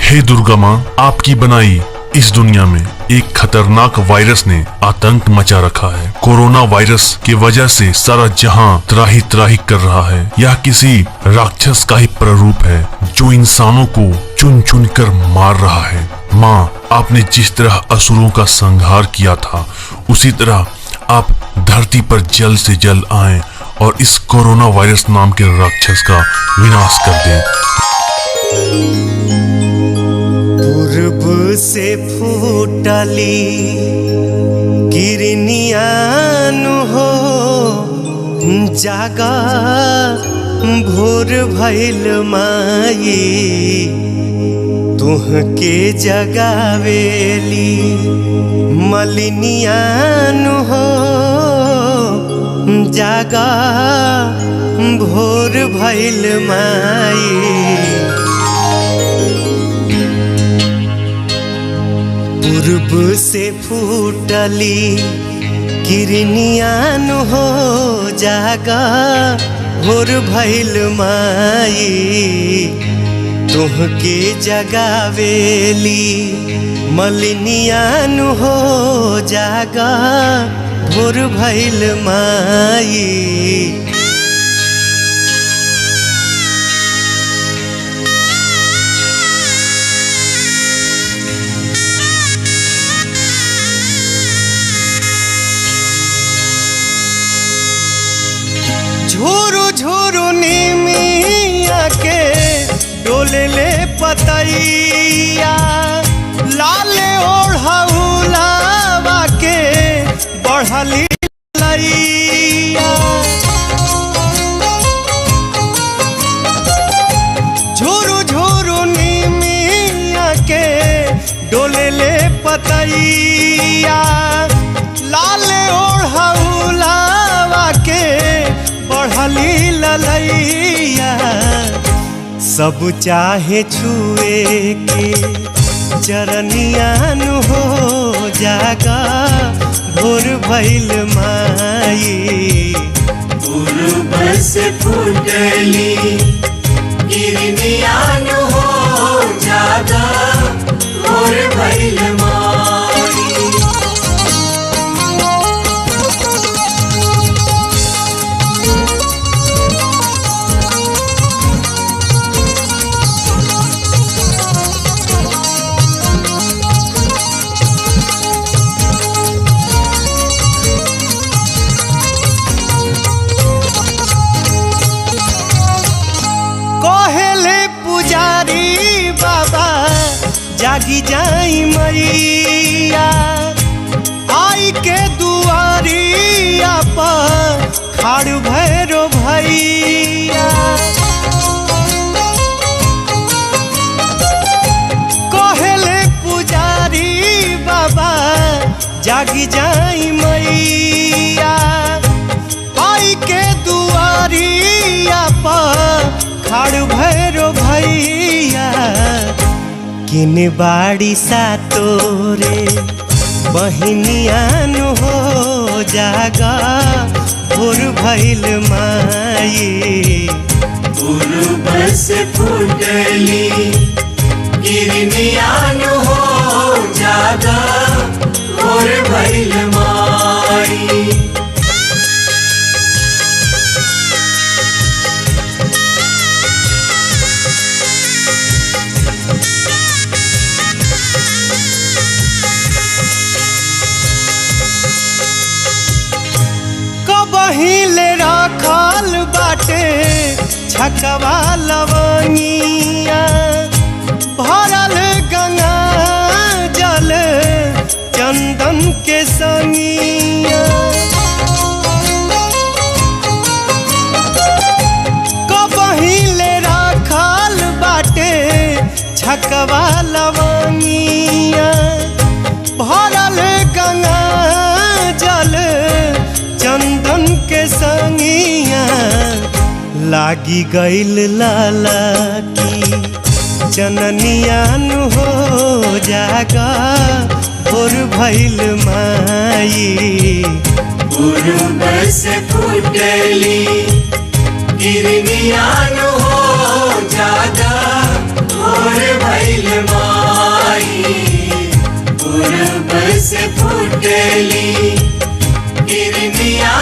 हे दुर्गा माँ, आपकी बनाई इस दुनिया में एक खतरनाक वायरस ने आतंक मचा रखा है। कोरोना वायरस की वजह से सारा जहां त्राही त्राही कर रहा है। यह किसी राक्षस का ही प्ररूप है जो इंसानों को चुन चुन कर मार रहा है। माँ, आपने जिस तरह असुरों का संहार किया था, उसी तरह आप धरती पर जल्द से जल्द आएं और इस कोरोना वायरस नाम के राक्षस का विनाश कर दें। पूर्व से फूटली किरनियान हो, जागा भोर भइल माई, तुहके जगावेली मलिनियान हो, जागा भोर भइल माई। पूर्व से फूटली किरनियान हो, जागा भोर भइल माई, तुहके जगावेली मलिनियान हो, जागा भोर भइल माई। झोरू झोरू नीमिया के डोले ले पतैया, लाले ओढ़ौलावा के बढ़ली लैया। झोरू झोरू नीमिया के डोले ले पतैया, लाले ओढ़ौलावा के बढ़ली ललैया। सब चाहे छुए के चरनियान हो, जागा भोर भइल माई। पूर्व से फूटली किरनियान हो, जागा भोर भइल माई। जागी जाई मैया, आई के दुआरिया पर खाड़ भैरो भैया। कहले पुजारी बाबा, जागी जाई मैया, आई के दुआरिया पर खाड़ भैरो भैया। किन बाड़ी सा तोरे बहिनियान हो, जागा भोर भइल माई। पूर्व से फूटली किरनियान हो, जागा भोर भइल माई। पहिले रखल बाटे छकवा लवनिया, भरल गंगा जल चंदन के संगिया। पहिले रखल बाटे छकवा लवनिया, भरल गंगा जल चंदन के संगिया। लागी गईल लाला की जननियान हो, जागा भोर भइल माई। पूर्व से फूटली किरनियान हो, जागा भोर भइल माई। पूर्व से फूटली किरनिया